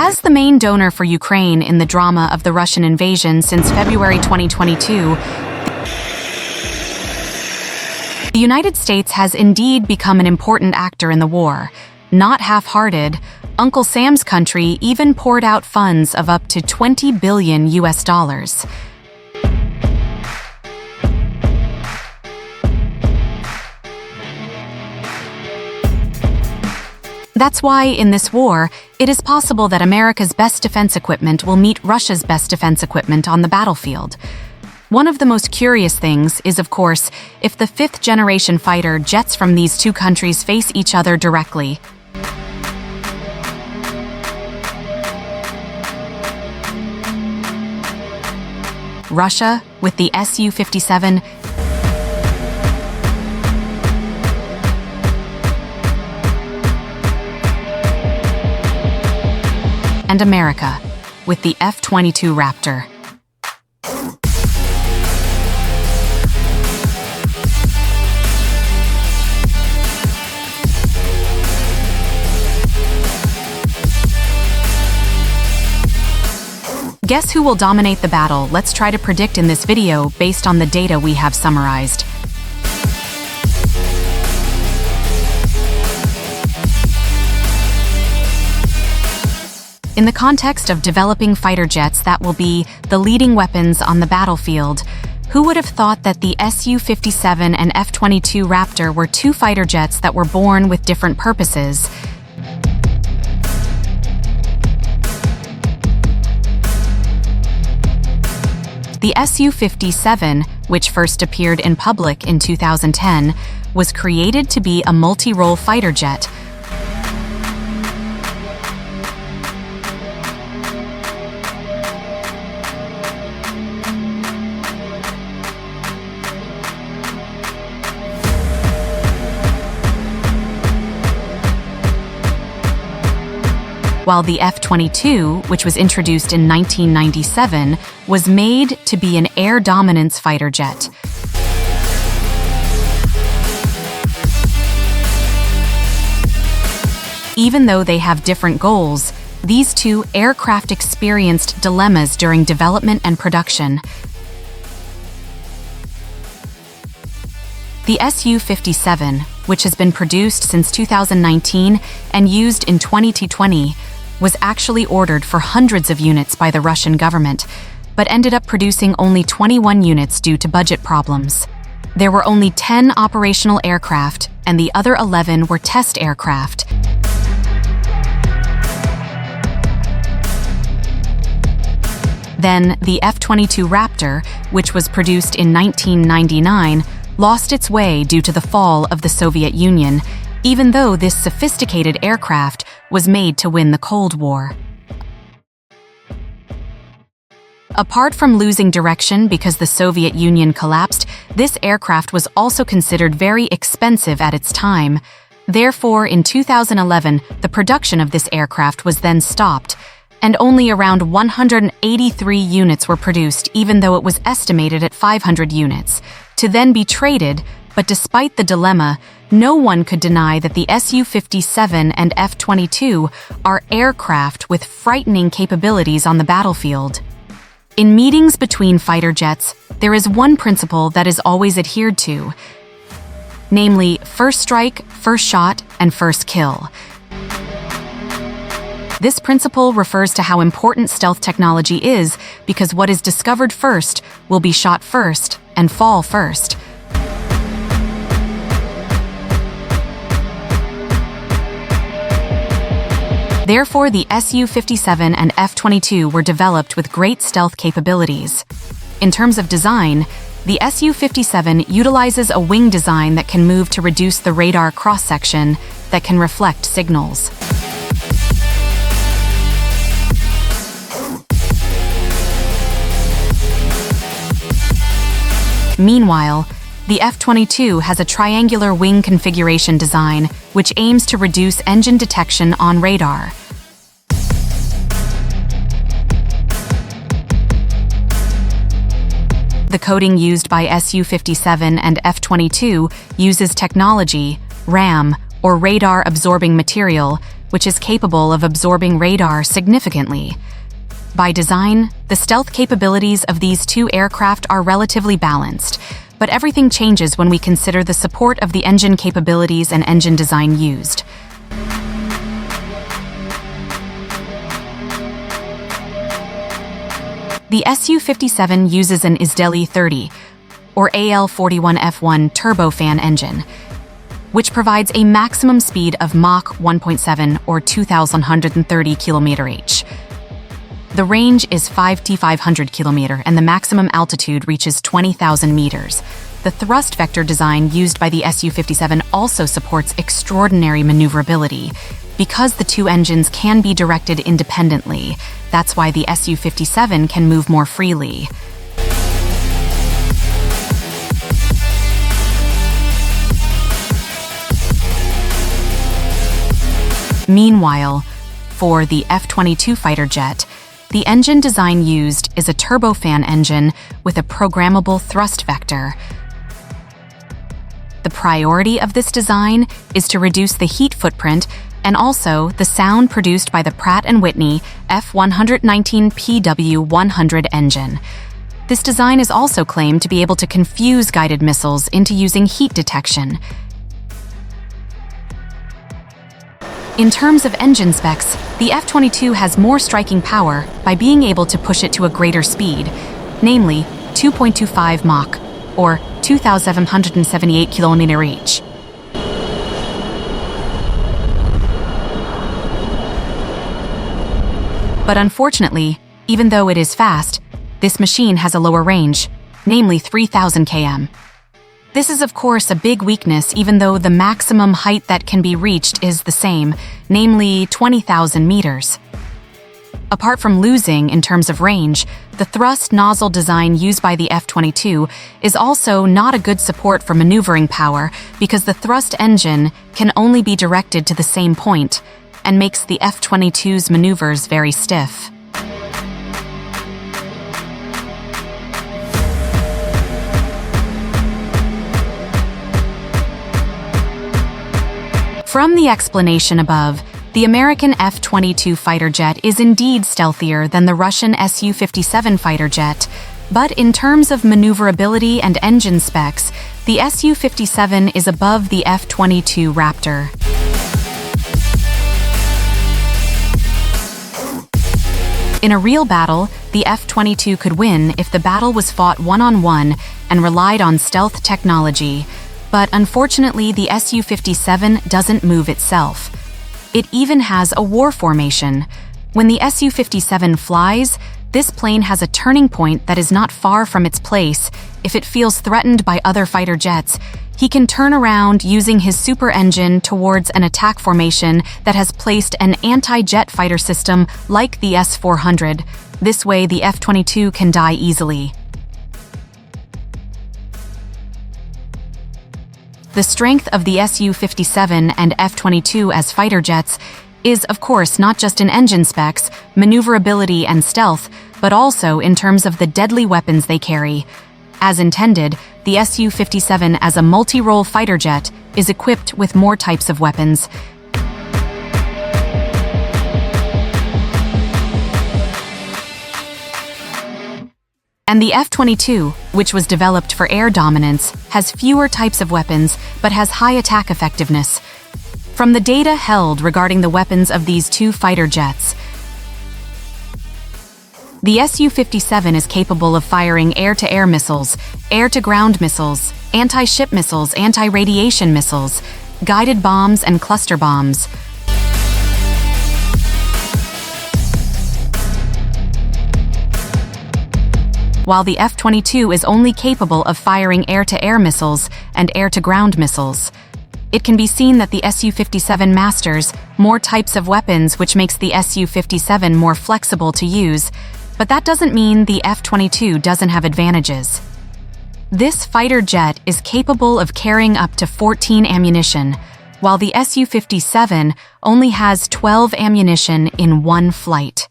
As the main donor for Ukraine in the drama of the Russian invasion since February 2022, the United States has indeed become an important actor in the war. Not half-hearted, Uncle Sam's country even poured out funds of up to $20 billion. That's why, in this war, it is possible that America's best defense equipment will meet Russia's best defense equipment on the battlefield. One of the most curious things is, of course, if the fifth-generation fighter jets from these two countries face each other directly. Russia, with the SU-57, and America, with the F-22 Raptor. Guess who will dominate the battle? Let's try to predict in this video based on the data we have summarized. In the context of developing fighter jets that will be the leading weapons on the battlefield, who would have thought that the SU-57 and F-22 Raptor were two fighter jets that were born with different purposes? The SU-57, which first appeared in public in 2010, was created to be a multi-role fighter jet. While the F-22, which was introduced in 1997, was made to be an air dominance fighter jet. Even though they have different goals, these two aircraft experienced dilemmas during development and production. The SU-57, which has been produced since 2019 and used in 2020, was actually ordered for hundreds of units by the Russian government, but ended up producing only 21 units due to budget problems. There were only 10 operational aircraft, and the other 11 were test aircraft. Then, the F-22 Raptor, which was produced in 1999, lost its way due to the fall of the Soviet Union, even though this sophisticated aircraft was made to win the Cold War. Apart from losing direction because the Soviet Union collapsed, this aircraft was also considered very expensive at its time. Therefore, in 2011, the production of this aircraft was then stopped, and only around 183 units were produced, even though it was estimated at 500 units, to then be traded. But despite the dilemma, no one could deny that the SU-57 and F-22 are aircraft with frightening capabilities on the battlefield. In meetings between fighter jets, there is one principle that is always adhered to, namely first strike, first shot, and first kill. This principle refers to how important stealth technology is because what is discovered first will be shot first and fall first. Therefore, the SU-57 and F-22 were developed with great stealth capabilities. In terms of design, the SU-57 utilizes a wing design that can move to reduce the radar cross-section that can reflect signals. Meanwhile, the F-22 has a triangular wing configuration design which aims to reduce engine detection on radar. The coating used by SU-57 and F-22 uses technology, RAM, or radar-absorbing material, which is capable of absorbing radar significantly. By design, the stealth capabilities of these two aircraft are relatively balanced, but everything changes when we consider the support of the engine capabilities and engine design used. The SU-57 uses an ISDELI-30, or AL-41F1 turbofan engine, which provides a maximum speed of Mach 1.7 or 2,130 km/h. The range is 5,500 km and the maximum altitude reaches 20,000 meters. The thrust vector design used by the SU-57 also supports extraordinary maneuverability. Because the two engines can be directed independently, that's why the SU-57 can move more freely. Meanwhile, for the F-22 fighter jet, the engine design used is a turbofan engine with a programmable thrust vector. The priority of this design is to reduce the heat footprint and also the sound produced by the Pratt & Whitney F-119 PW-100 engine. This design is also claimed to be able to confuse guided missiles into using heat detection. In terms of engine specs, the F-22 has more striking power by being able to push it to a greater speed, namely 2.25 Mach, or 2,778 km/h. But unfortunately, even though it is fast, this machine has a lower range, namely 3,000 km. This is of course a big weakness even though the maximum height that can be reached is the same, namely 20,000 meters. Apart from losing in terms of range, the thrust nozzle design used by the F-22 is also not a good support for maneuvering power because the thrust engine can only be directed to the same point and makes the F-22's maneuvers very stiff. From the explanation above, the American F-22 fighter jet is indeed stealthier than the Russian SU-57 fighter jet, but in terms of maneuverability and engine specs, the SU-57 is above the F-22 Raptor. In a real battle, the F-22 could win if the battle was fought one-on-one and relied on stealth technology. But unfortunately, the SU-57 doesn't move itself. It even has a war formation. When the SU-57 flies, this plane has a turning point that is not far from its place. If it feels threatened by other fighter jets, he can turn around using his super engine towards an attack formation that has placed an anti-jet fighter system like the S-400. This way, the F-22 can die easily. The strength of the SU-57 and F-22 as fighter jets is, of course, not just in engine specs, maneuverability and stealth, but also in terms of the deadly weapons they carry. As intended, the SU-57 as a multi-role fighter jet is equipped with more types of weapons. And the F-22, which was developed for air dominance, has fewer types of weapons but has high attack effectiveness. From the data held regarding the weapons of these two fighter jets, the SU-57 is capable of firing air-to-air missiles, air-to-ground missiles, anti-ship missiles, anti-radiation missiles, guided bombs, and cluster bombs. While the F-22 is only capable of firing air-to-air missiles and air-to-ground missiles. It can be seen that the SU-57 masters more types of weapons, which makes the SU-57 more flexible to use, but that doesn't mean the F-22 doesn't have advantages. This fighter jet is capable of carrying up to 14 ammunition, while the SU-57 only has 12 ammunition in one flight.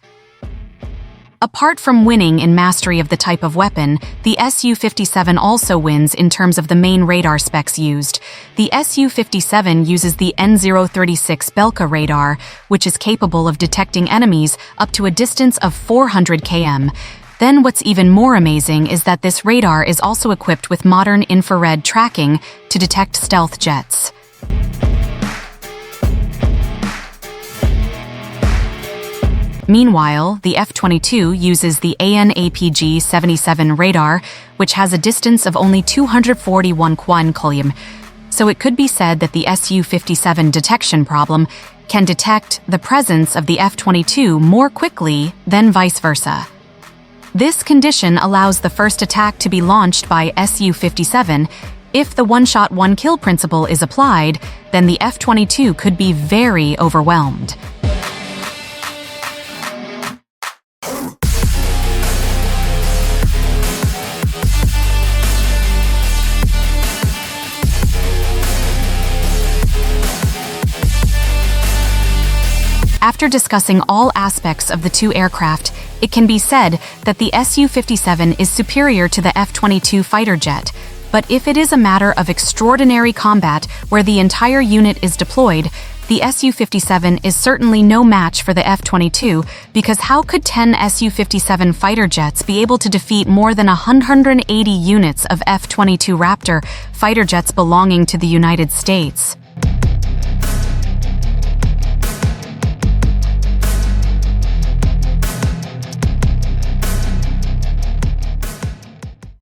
Apart from winning in mastery of the type of weapon, the SU-57 also wins in terms of the main radar specs used. The SU-57 uses the N036 Belka radar, which is capable of detecting enemies up to a distance of 400 km. Then what's even more amazing is that this radar is also equipped with modern infrared tracking to detect stealth jets. Meanwhile, the F-22 uses the AN/APG-77 radar, which has a distance of only 241 km, so it could be said that the SU-57 detection problem can detect the presence of the F-22 more quickly than vice versa. This condition allows the first attack to be launched by SU-57. If the one-shot, one-kill principle is applied, then the F-22 could be very overwhelmed. After discussing all aspects of the two aircraft, it can be said that the SU-57 is superior to the F-22 fighter jet. But if it is a matter of extraordinary combat where the entire unit is deployed, the SU-57 is certainly no match for the F-22, because how could 10 SU-57 fighter jets be able to defeat more than 180 units of F-22 Raptor fighter jets belonging to the United States?